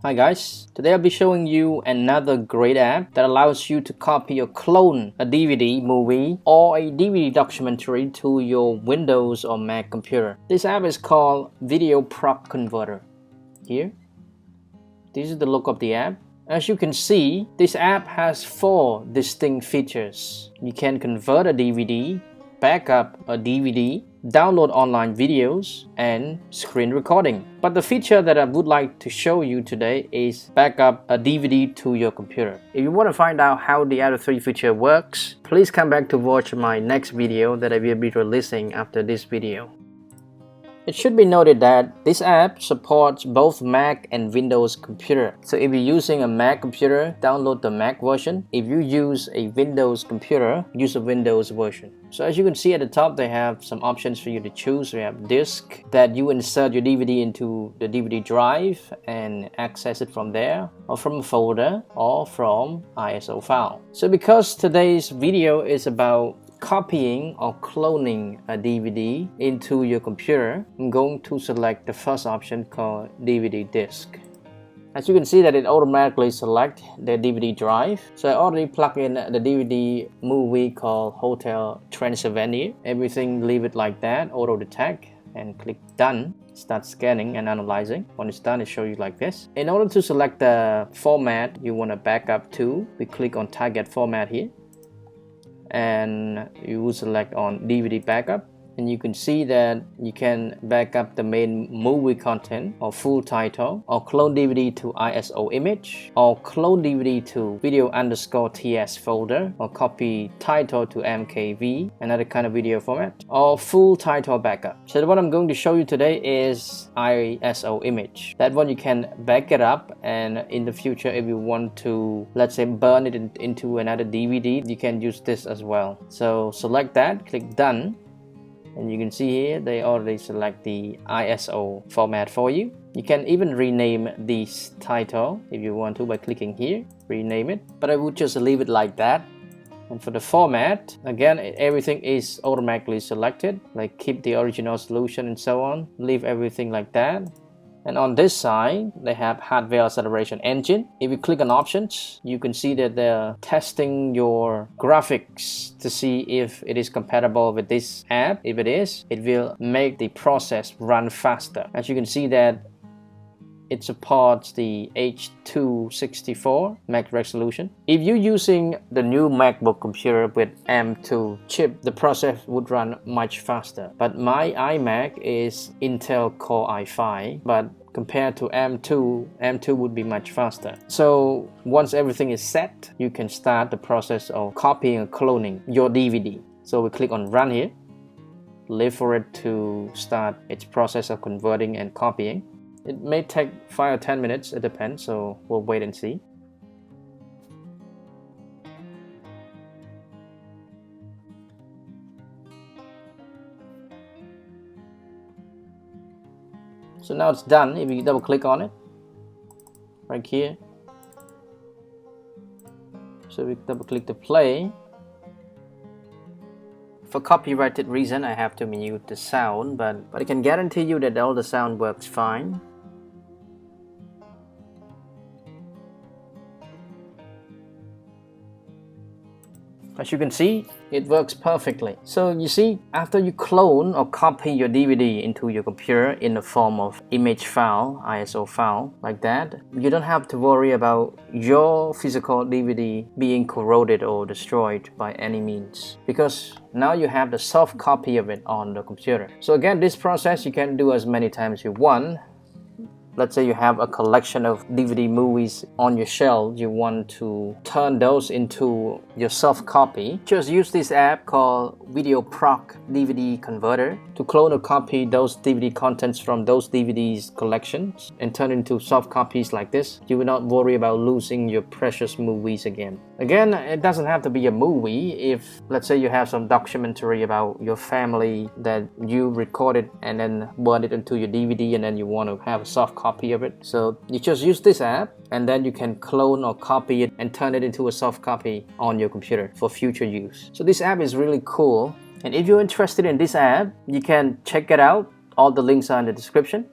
Hi guys, today I'll be showing you another great app that allows you to copy or clone a DVD movie or a DVD documentary to your Windows or Mac computer. This app is called Video Proc Converter. Here, this is the look of the app. As you can see, this app has 4 distinct features. You can convert a DVD, back up a DVD, download online videos, and screen recording. But the feature that I would like to show you today is back up a DVD to your computer. If you want to find out how the other 3 feature works, please come back to watch my next video that I will be releasing after this video. It should be noted that this app supports both Mac and Windows computer. So if you're using a Mac computer, download the Mac version. If you use a Windows computer, use a Windows version. So as you can see at the top, they have some options for you to choose. We have disk that you insert your DVD into the DVD drive and access it from there, or from a folder, or from ISO file. So because today's video is about copying or cloning a DVD into your computer, I'm going to select the first option called DVD disk. As you can see that it automatically selects the DVD drive. So I already plugged in the DVD movie called Hotel Transylvania. Everything leave it like that, auto detect, and click done. Start scanning and analyzing. When it's done, it shows you like this. In order to select the format you want to back up to, we click on target format here. And you will select on DVD backup, and you can see that you can back up the main movie content or full title, or clone DVD to ISO image, or clone DVD to video_ts folder, or copy title to MKV, another kind of video format, or full title backup. So what I'm going to show you today is ISO image. That one you can back it up, and in the future if you want to, let's say, burn it into another DVD, you can use this as well. So select that, click done. And you can see here they already select the ISO format for you. You can even rename this title if you want to by clicking here, rename it. But I would just leave it like that. And for the format, again, everything is automatically selected, like keep the original solution and so on. Leave everything like that. And on this side, they have hardware acceleration engine. If you click on options, you can see that they're testing your graphics to see if it is compatible with this app. If it is, it will make the process run faster. As you can see that it supports the H.264 Mac resolution. If you're using the new MacBook computer with M2 chip, the process would run much faster. But my iMac is Intel Core i5, but compared to M2 would be much faster. So once everything is set, you can start the process of copying or cloning your DVD. So we click on run here, leave for it to start its process of converting and copying. It may take 5 or 10 minutes, it depends, so we'll wait and see. So now it's done. If you double click on it, right here. So we double click to play. For copyrighted reason, I have to mute the sound, but I can guarantee you that all the sound works fine. As you can see, it works perfectly. So you see, after you clone or copy your DVD into your computer in the form of image file, ISO file, like that, you don't have to worry about your physical DVD being corroded or destroyed by any means, because now you have the soft copy of it on the computer. So again, this process you can do as many times as you want. Let's say you have a collection of DVD movies on your shelf, you want to turn those into your soft copy. Just use this app called Video Proc DVD Converter to clone or copy those DVD contents from those DVDs collections and turn into soft copies like this. You will not worry about losing your precious movies again. Again, it doesn't have to be a movie. If, let's say, you have some documentary about your family that you recorded and then burned it into your DVD, and then you want to have a soft copy of it. So you just use this app, and then you can clone or copy it and turn it into a soft copy on your computer for future use. So this app is really cool. And if you're interested in this app, you can check it out. All the links are in the description.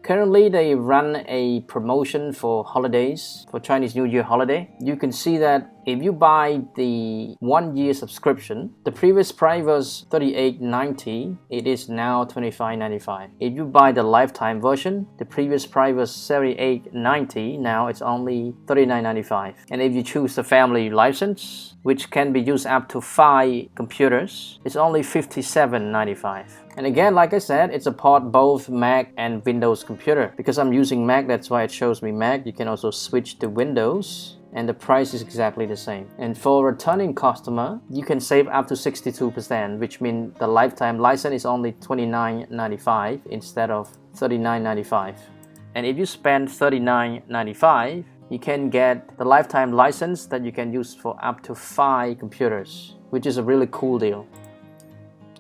Currently, they run a promotion for holidays, for Chinese New Year holiday. You can see that if you buy the 1-year subscription, the previous price was $38.90. It is now $25.95. If you buy the lifetime version, the previous price was $78.90. Now it's only $39.95. And if you choose the family license, which can be used up to 5 computers, it's only $57.95. And again, like I said, it supports both Mac and Windows computer. Because I'm using Mac, that's why it shows me Mac. You can also switch to Windows, and the price is exactly the same. And for returning customer, you can save up to 62%, which means the lifetime license is only $29.95 instead of $39.95. And if you spend $39.95, you can get the lifetime license that you can use for up to 5 computers, which is a really cool deal.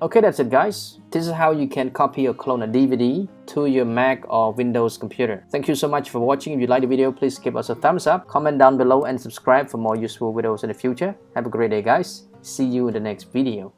Okay, that's it guys. This is how you can copy or clone a DVD to your Mac or Windows computer. Thank you so much for watching. If you like the video, please give us a thumbs up, comment down below and subscribe for more useful videos in the future. Have a great day guys. See you in the next video.